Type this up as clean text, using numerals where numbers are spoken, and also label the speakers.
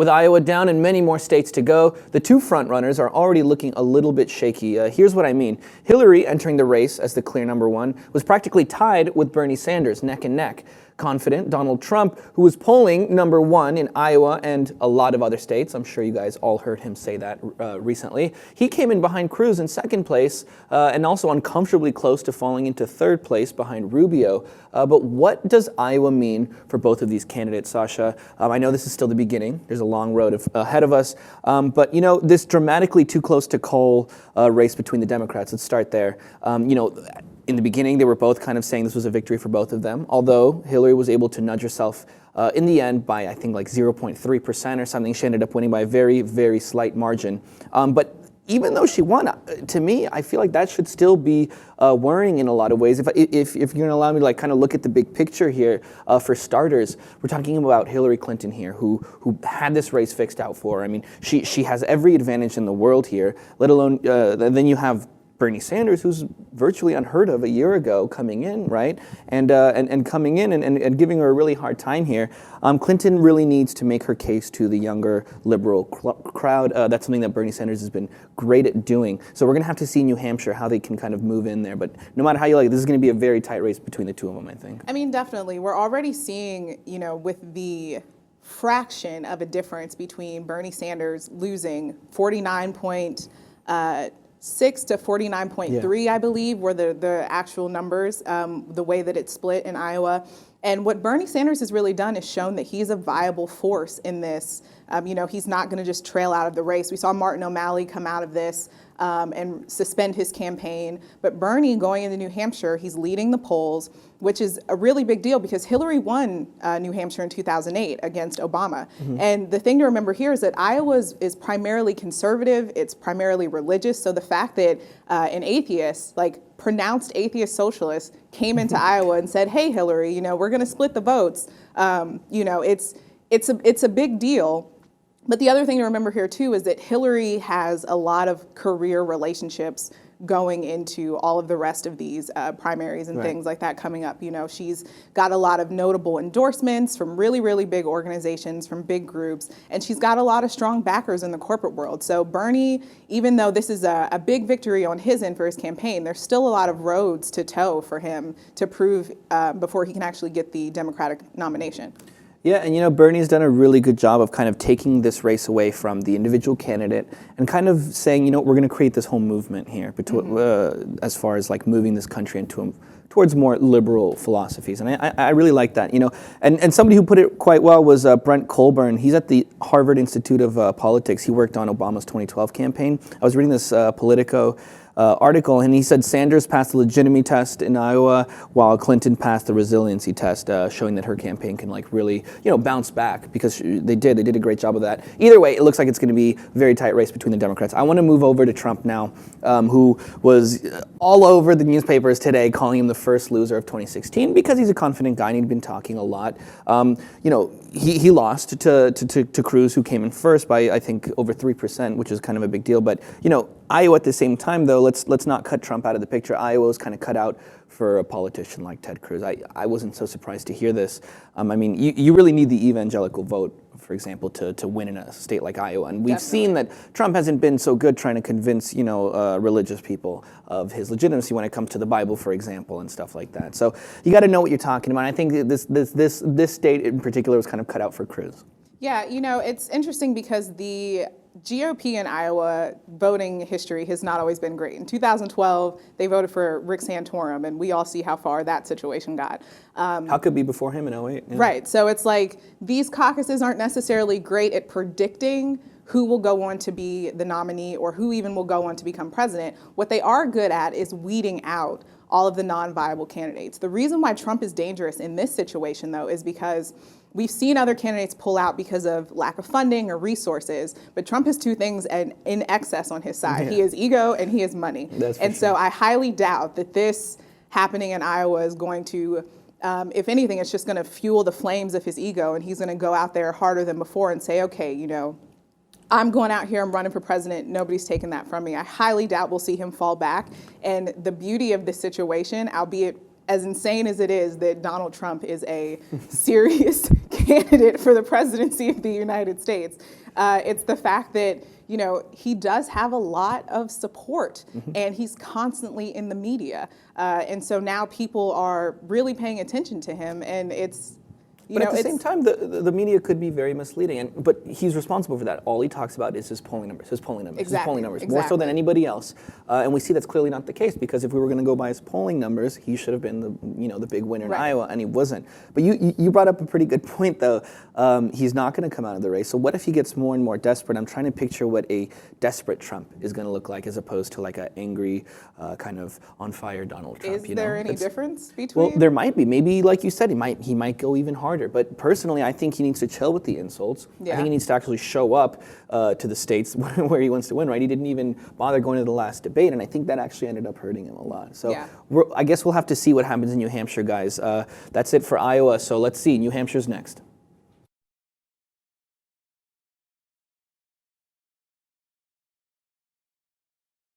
Speaker 1: With Iowa down and many more states to go, the two frontrunners are already looking a little bit shaky. Here's what I mean. Hillary, entering the race as the clear number one, was practically tied with Bernie Sanders, neck and neck. Confident Donald Trump, who was polling number one in Iowa and a lot of other states, I'm sure you guys all heard him say that recently, he came in behind Cruz in second place and also uncomfortably close to falling into third place behind Rubio. But what does Iowa mean for both of these candidates, Sasha? I know this is still the beginning. There's a long road ahead of us. But, you know, this dramatically too close to call race between the Democrats, let's start there. In the beginning, they were both kind of saying this was a victory for both of them, although Hillary was able to nudge herself in the end by, I think, like 0.3% or something. She ended up winning by a very, very slight margin. But even though she won, to me, I feel like that should still be worrying in a lot of ways. If you're going to allow me to like kind of look at the big picture here, for starters, we're talking about Hillary Clinton here, who had this race fixed out for her. I mean, she has every advantage in the world here, let alone then you have Bernie Sanders, who's virtually unheard of a year ago, coming in, right? And coming in and giving her a really hard time here. Clinton really needs to make her case to the younger liberal crowd. That's something that Bernie Sanders has been great at doing. So we're going to have to see New Hampshire how they can kind of move in there. But no matter how you like it, this is going to be a very tight race between the two of them, I think. I
Speaker 2: mean, definitely. We're already seeing, you know, with the fraction of a difference between Bernie Sanders losing 49.6 to 49.3, I believe, were the actual numbers, the way that it's split in Iowa. And what Bernie Sanders has really done is shown that he's a viable force in this. You know, he's not going to just trail out of the race. We saw Martin O'Malley come out of this and suspend his campaign. But Bernie, going into New Hampshire, he's leading the polls, which is a really big deal because Hillary won New Hampshire in 2008 against Obama. Mm-hmm. And the thing to remember here is that Iowa is primarily conservative. It's primarily religious. So the fact that an atheist, like pronounced atheist socialist, came into Iowa and said, "Hey, Hillary, you know, we're going to split the votes." You know, it's a big deal. But the other thing to remember here, too, is that Hillary has a lot of career relationships going into all of the rest of these primaries and things like that coming up. You know, she's got a lot of notable endorsements from really, really big organizations, from big groups, and she's got a lot of strong backers in the corporate world. So Bernie, even though this is a big victory on his end for his campaign, there's still a lot of roads to toe for him to prove before he can actually get the Democratic nomination.
Speaker 1: Yeah, and you know, Bernie's done a really good job of kind of taking this race away from the individual candidate and kind of saying, you know, we're going to create this whole movement here as far as like moving this country towards more liberal philosophies. And I really like that, you know. And somebody who put it quite well was Brent Colburn. He's at the Harvard Institute of Politics. He worked on Obama's 2012 campaign. I was reading this Politico article, and he said Sanders passed the legitimacy test in Iowa, while Clinton passed the resiliency test, showing that her campaign can like really, you know, bounce back because they did a great job of that. Either way, it looks like it's going to be a very tight race between the Democrats. I want to move over to Trump now, who was all over the newspapers today, calling him the first loser of 2016 because he's a confident guy and he'd been talking a lot. You know, he lost to Cruz, who came in first by I think over 3%, which is kind of a big deal. But you know, Iowa at the same time, though, let's not cut Trump out of the picture. Iowa was kind of cut out for a politician like Ted Cruz. I wasn't so surprised to hear this. I mean, you really need the evangelical vote, for example, to win in a state like Iowa. And we've seen that Trump hasn't been so good trying to convince, you know, religious people of his legitimacy when it comes to the Bible, for example, and stuff like that. So you got to know what you're talking about. I think this state in particular was kind of cut out for Cruz.
Speaker 2: Yeah, you know, it's interesting because the GOP in Iowa voting history has not always been great. In 2012, they voted for Rick Santorum, and we all see how far that situation got.
Speaker 1: How could it be before him in 2008? Yeah.
Speaker 2: Right. So it's like these caucuses aren't necessarily great at predicting who will go on to be the nominee or who even will go on to become president. What they are good at is weeding out all of the non-viable candidates. The reason why Trump is dangerous in this situation, though, is because we've seen other candidates pull out because of lack of funding or resources, but Trump has two things in excess on his side. Yeah. He has ego and he has money. So I highly doubt that this happening in Iowa is going to, if anything, it's just going to fuel the flames of his ego, and he's going to go out there harder than before and say, okay, you know, I'm going out here, I'm running for president, nobody's taking that from me. I highly doubt we'll see him fall back. And the beauty of this situation, albeit as insane as it is that Donald Trump is a serious candidate for the presidency of the United States, it's the fact that, you know, he does have a lot of support and he's constantly in the media. And so now people are really paying attention to him, and it's,
Speaker 1: but at the same time, the media could be very misleading, but he's responsible for that. All he talks about is his polling numbers, more so than anybody else. And we see that's clearly not the case, because if we were going to go by his polling numbers, he should have been the big winner in Iowa, and he wasn't. But you brought up a pretty good point, though. He's not going to come out of the race. So what if he gets more and more desperate? I'm trying to picture what a desperate Trump is going to look like, as opposed to like an angry, kind of on fire Donald Trump.
Speaker 2: Is there any difference between?
Speaker 1: Well, there might be. Maybe, like you said, he might go even harder. But personally, I think he needs to chill with the insults. I think he needs to actually show up to the states where he wants to win, right? He didn't even bother going to the last debate, and I think that actually ended up hurting him a lot. So I guess we'll have to see what happens in New Hampshire, guys. That's it for Iowa, so let's see. New Hampshire's next.